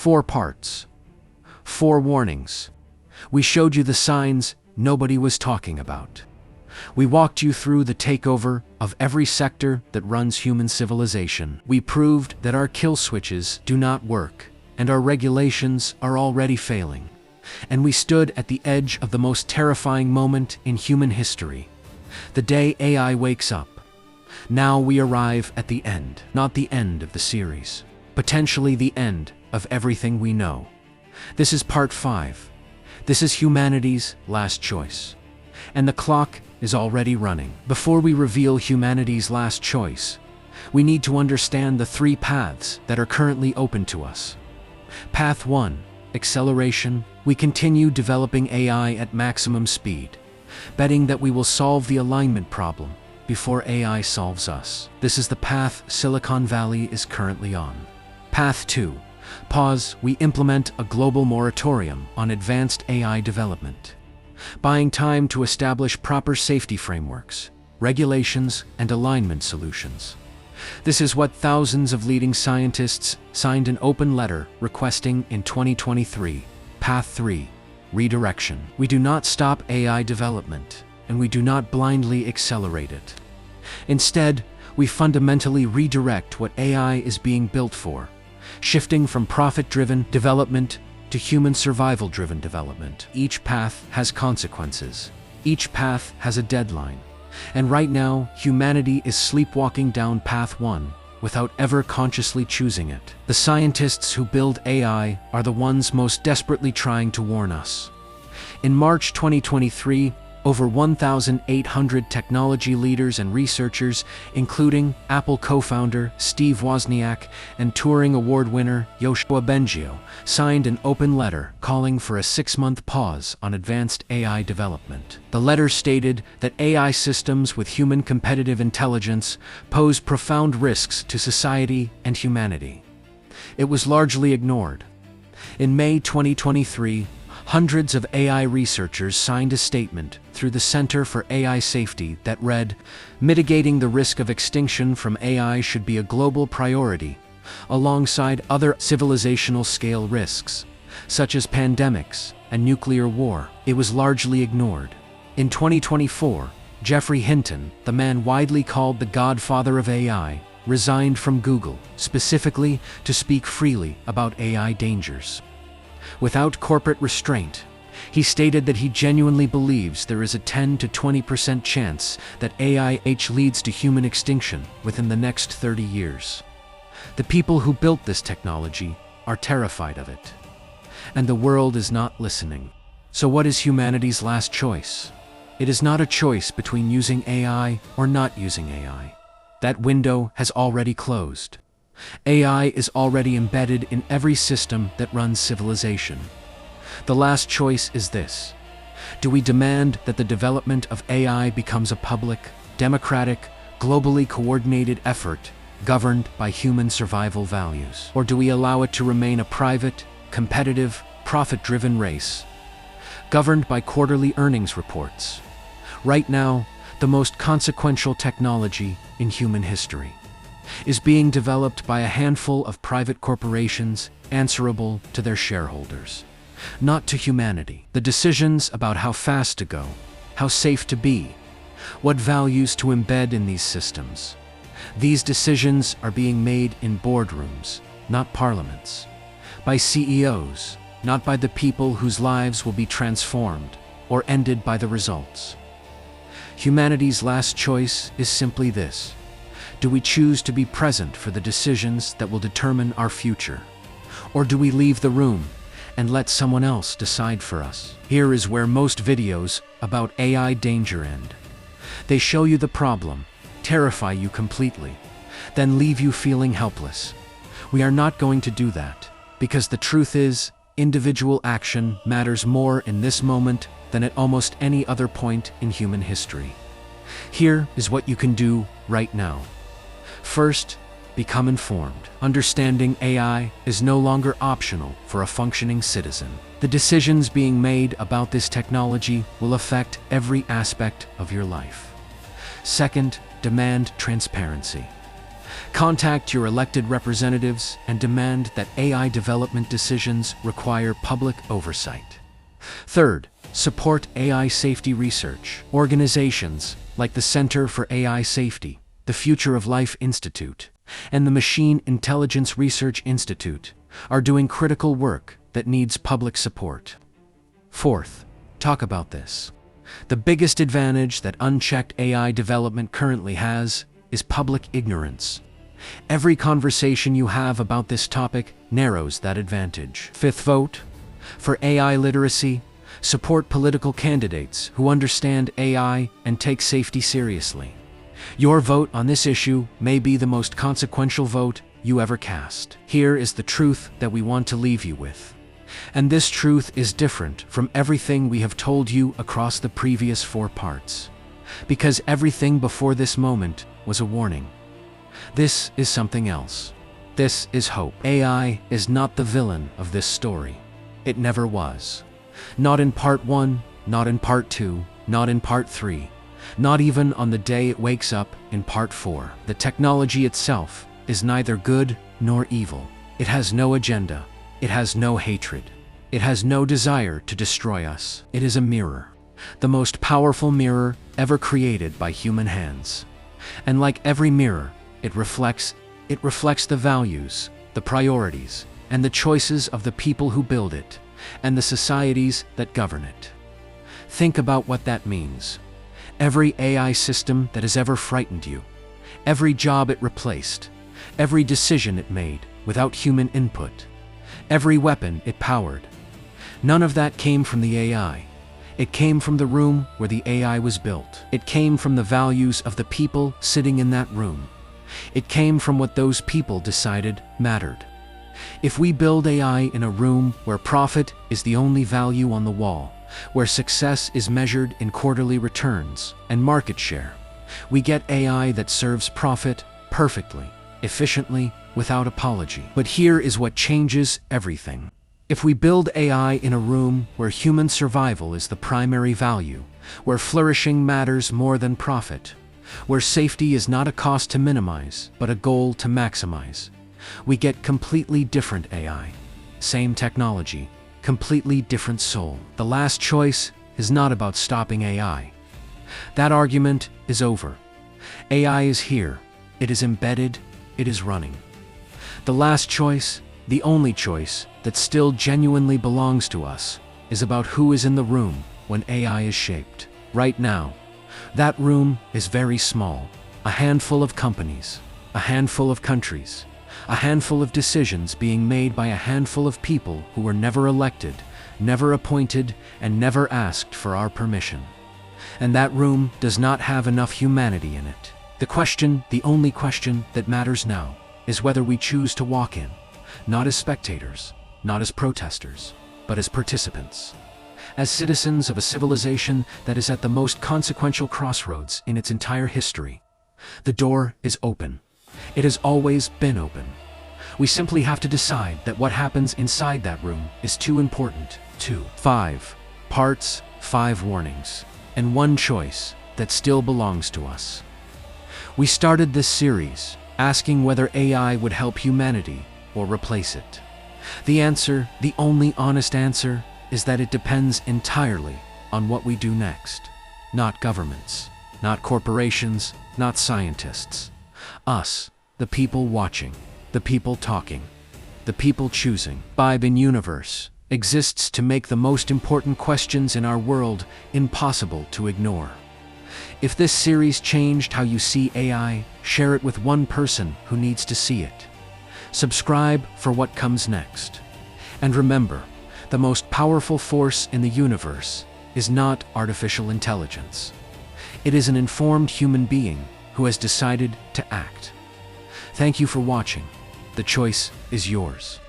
4 parts. 4 warnings. We showed you the signs nobody was talking about. We walked you through the takeover of every sector that runs human civilization. We proved that our kill switches do not work, and our regulations are already failing. And we stood at the edge of the most terrifying moment in human history. The day AI wakes up. Now we arrive at the end, not the end of the series. Potentially the end of everything we know. This is part 5. This is humanity's last choice. And the clock is already running. Before we reveal humanity's last choice, we need to understand the 3 paths that are currently open to us. Path 1, acceleration. We continue developing AI at maximum speed, betting that we will solve the alignment problem before AI solves us. This is the path Silicon Valley is currently on. Path 2, pause. We implement a global moratorium on advanced AI development, buying time to establish proper safety frameworks, regulations, and alignment solutions. This is what thousands of leading scientists signed an open letter requesting in 2023. Path 3, redirection. We do not stop AI development, and we do not blindly accelerate it. Instead, we fundamentally redirect what AI is being built for, shifting from profit-driven development to human survival-driven development. Each path has consequences. Each path has a deadline. And right now, humanity is sleepwalking down path 1 without ever consciously choosing it. The scientists who build AI are the ones most desperately trying to warn us. In March 2023, over 1,800 technology leaders and researchers, including Apple co-founder Steve Wozniak and Turing Award winner Yoshua Bengio, signed an open letter calling for a 6-month pause on advanced AI development. The letter stated that AI systems with human competitive intelligence pose profound risks to society and humanity. It was largely ignored. In May 2023, hundreds of AI researchers signed a statement through the Center for AI Safety that read, "Mitigating the risk of extinction from AI should be a global priority, alongside other civilizational-scale risks, such as pandemics and nuclear war." It was largely ignored. In 2024, Geoffrey Hinton, the man widely called the Godfather of AI, resigned from Google, specifically to speak freely about AI dangers. Without corporate restraint, he stated that he genuinely believes there is a 10 to 20% chance that AI leads to human extinction within the next 30 years. The people who built this technology are terrified of it. And the world is not listening. So what is humanity's last choice? It is not a choice between using AI or not using AI. That window has already closed. AI is already embedded in every system that runs civilization. The last choice is this. Do we demand that the development of AI becomes a public, democratic, globally coordinated effort governed by human survival values? Or do we allow it to remain a private, competitive, profit-driven race, governed by quarterly earnings reports? Right now, the most consequential technology in human history is being developed by a handful of private corporations answerable to their shareholders, not to humanity. The decisions about how fast to go, how safe to be, what values to embed in these systems, these decisions are being made in boardrooms, not parliaments, by CEOs, not by the people whose lives will be transformed or ended by the results. Humanity's last choice is simply this. Do we choose to be present for the decisions that will determine our future? Or do we leave the room and let someone else decide for us? Here is where most videos about AI danger end. They show you the problem, terrify you completely, then leave you feeling helpless. We are not going to do that, because the truth is, individual action matters more in this moment than at almost any other point in human history. Here is what you can do right now. First, become informed. Understanding AI is no longer optional for a functioning citizen. The decisions being made about this technology will affect every aspect of your life. Second, demand transparency. Contact your elected representatives and demand that AI development decisions require public oversight. Third, support AI safety research. Organizations like the Center for AI Safety, the Future of Life Institute, and the Machine Intelligence Research Institute are doing critical work that needs public support. Fourth, talk about this. The biggest advantage that unchecked AI development currently has is public ignorance. Every conversation you have about this topic narrows that advantage. Fifth, vote for AI literacy. Support political candidates who understand AI and take safety seriously. Your vote on this issue may be the most consequential vote you ever cast. Here is the truth that we want to leave you with. And this truth is different from everything we have told you across the previous 4 parts. Because everything before this moment was a warning. This is something else. This is hope. AI is not the villain of this story. It never was. Not in part 1, not in part 2, not in part 3, not even on the day it wakes up in part 4. The technology itself is neither good nor evil. It has no agenda. It has no hatred. It has no desire to destroy us. It is a mirror, the most powerful mirror ever created by human hands. And like every mirror, it reflects the values, the priorities, and the choices of the people who build it, and the societies that govern it. Think about what that means. Every AI system that has ever frightened you, every job it replaced, every decision it made without human input, every weapon it powered. None of that came from the AI. It came from the room where the AI was built. It came from the values of the people sitting in that room. It came from what those people decided mattered. If we build AI in a room where profit is the only value on the wall, where success is measured in quarterly returns and market share, we get AI that serves profit perfectly, efficiently, without apology. But here is what changes everything. If we build AI in a room where human survival is the primary value, where flourishing matters more than profit, where safety is not a cost to minimize, but a goal to maximize, we get completely different AI. Same technology, completely different soul. The last choice is not about stopping AI. That argument is over. AI is here. It is embedded. It is running. The last choice, the only choice that still genuinely belongs to us, is about who is in the room when AI is shaped. Right now, that room is very small. A handful of companies, a handful of countries, a handful of decisions being made by a handful of people who were never elected, never appointed, and never asked for our permission. And that room does not have enough humanity in it. The only question that matters now, is whether we choose to walk in, not as spectators, not as protesters, but as participants. As citizens of a civilization that is at the most consequential crossroads in its entire history. The door is open. It has always been open. We simply have to decide that what happens inside that room is too important. 5 parts, 5 warnings, and 1 choice that still belongs to us. We started this series asking whether AI would help humanity or replace it. The answer, the only honest answer, is that it depends entirely on what we do next. Not governments, not corporations, not scientists. Us, the people watching, the people talking, the people choosing. Bibin universe exists to make the most important questions in our world impossible to ignore. If this series changed how you see AI, share it with one person who needs to see it. Subscribe for what comes next. And remember, the most powerful force in the universe is not artificial intelligence. It is an informed human being who has decided to act. Thank you for watching. The choice is yours.